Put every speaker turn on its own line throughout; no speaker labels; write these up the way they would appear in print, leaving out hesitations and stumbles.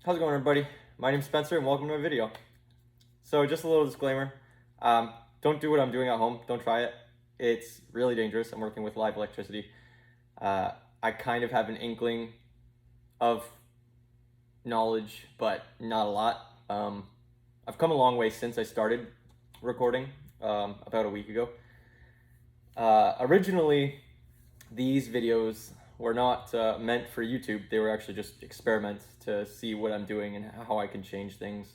How's it going, everybody? My name's Spencer and welcome to my video. So just a little disclaimer, don't do what I'm doing at home. Don't try it. It's really dangerous. I'm working with live electricity. I kind of have an inkling of knowledge, but not a lot. I've come a long way since I started recording about a week ago. Originally, these videos were not meant for YouTube. They were actually just experiments to see what I'm doing and how I can change things.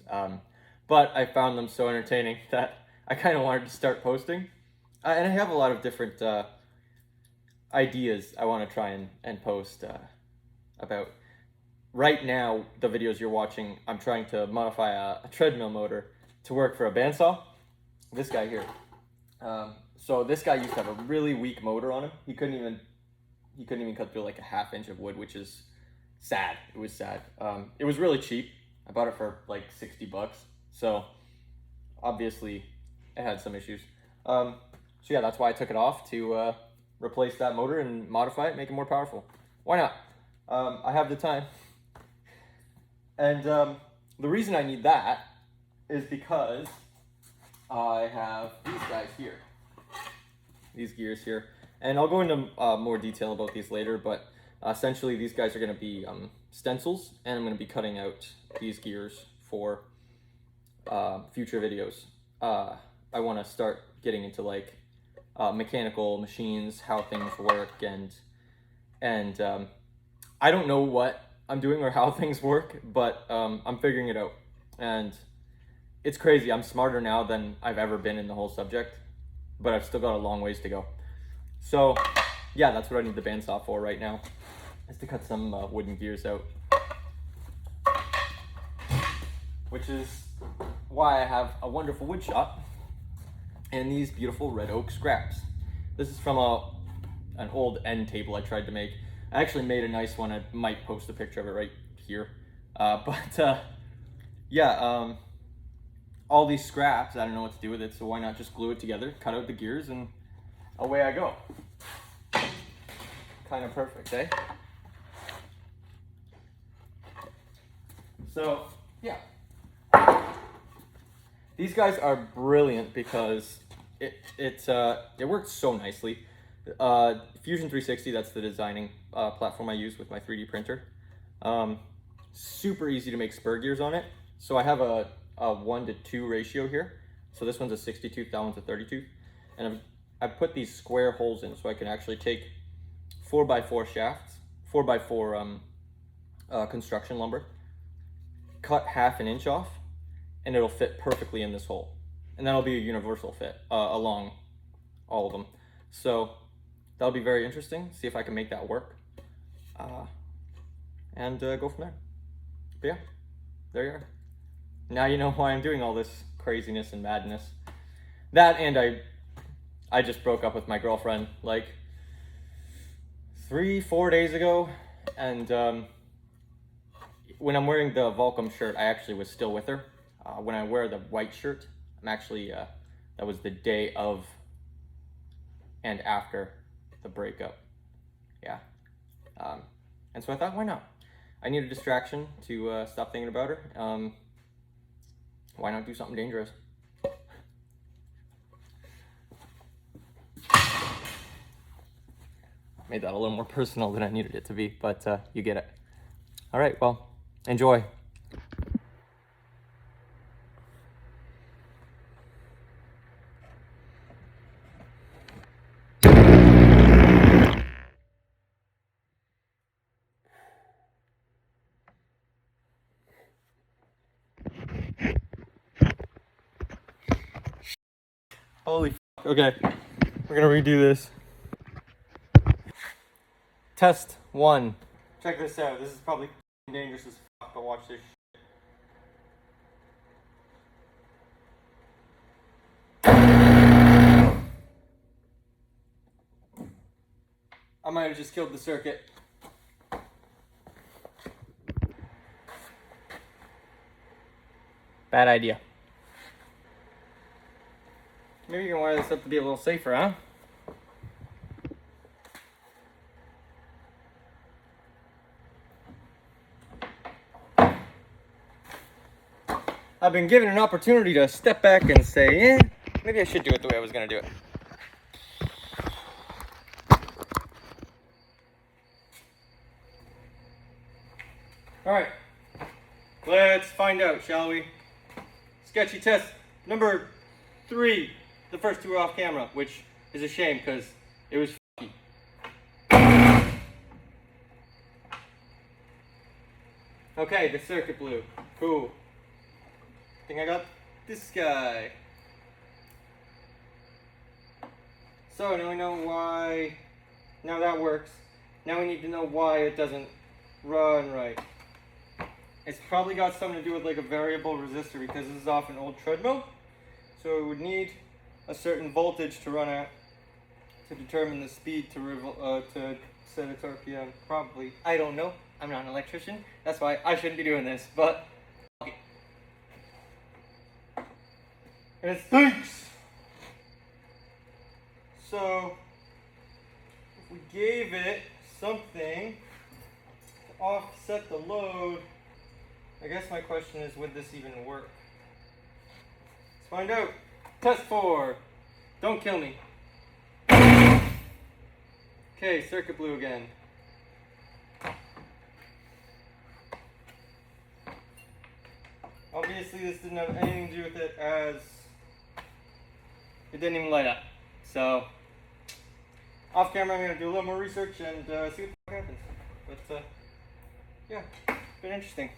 But I found them so entertaining that I kind of wanted to start posting. And I have a lot of different ideas I want to try and post about. Right now, the videos you're watching, I'm trying to modify a treadmill motor to work for a bandsaw. This guy here. So this guy used to have a really weak motor on him. He couldn't even cut through like a ½ inch of wood, which is sad. It was sad. It was really cheap. I bought it for like 60 bucks. So obviously it had some issues. So yeah, that's why I took it off to replace that motor and modify it, make it more powerful. Why not? I have the time. And the reason I need that is because I have these guys here. These gears here. And I'll go into more detail about these later, but essentially these guys are going to be stencils, and I'm going to be cutting out these gears for future videos. I want to start getting into like mechanical machines, how things work, and I don't know what I'm doing or how things work, but I'm figuring it out. And it's crazy. I'm smarter now than I've ever been in the whole subject, but I've still got a long ways to go. So yeah, that's what I need the bandsaw for right now, is to cut some wooden gears out. Which is why I have a wonderful wood shop and these beautiful red oak scraps. This is from an old end table I tried to make. I actually made a nice one. I might post a picture of it right here. Yeah, all these scraps, I don't know what to do with it, so why not just glue it together, cut out the gears, and away I go. Kind of perfect, eh? So, yeah. These guys are brilliant because it works so nicely. Fusion 360, that's the designing platform I use with my 3D printer. Super easy to make spur gears on it. So I have a 1:2 ratio here. So this one's a 60 tooth, that one's a 30 tooth. And I've put these square holes in so I can actually take 4x4 shafts, 4x4 construction lumber, cut ½ an inch off, and it'll fit perfectly in this hole. And that'll be a universal fit along all of them. So that'll be very interesting. See if I can make that work. And go from there. But yeah, there you are. Now you know why I'm doing all this craziness and madness. That, and I just broke up with my girlfriend like 3-4 days ago, and when I'm wearing the Volcom shirt, I actually was still with her. When I wear the white shirt, I'm actually, that was the day of and after the breakup. Yeah. And so I thought, why not? I need a distraction to stop thinking about her. Why not do something dangerous? Made that a little more personal than I needed it to be, but you get it. All right, well, enjoy. Holy f***. Okay, we're gonna redo this. Test 1. Check this out. This is probably dangerous as fuck, but watch this shit. I might have just killed the circuit. Bad idea. Maybe you can wire this up to be a little safer, huh? I've been given an opportunity to step back and say, maybe I should do it the way I was going to do it. Alright, let's find out, shall we? Sketchy test number 3. The first 2 are off camera, which is a shame because it was f***y. Okay, the circuit blew. Cool. I think I got this guy. So now we know why. Now that works. Now we need to know why it doesn't run right. It's probably got something to do with like a variable resistor because this is off an old treadmill. So it would need a certain voltage to run at to determine the speed to set its RPM. Probably. I don't know. I'm not an electrician. That's why I shouldn't be doing this. But okay. And it stinks. So if we gave it something to offset the load, I guess my question is, would this even work? Let's find out. Test 4. Don't kill me. Okay, circuit blew again. Obviously this didn't have anything to do with it as it didn't even light up. So, off camera I'm going to do a little more research and see what happens. But yeah, it's been interesting.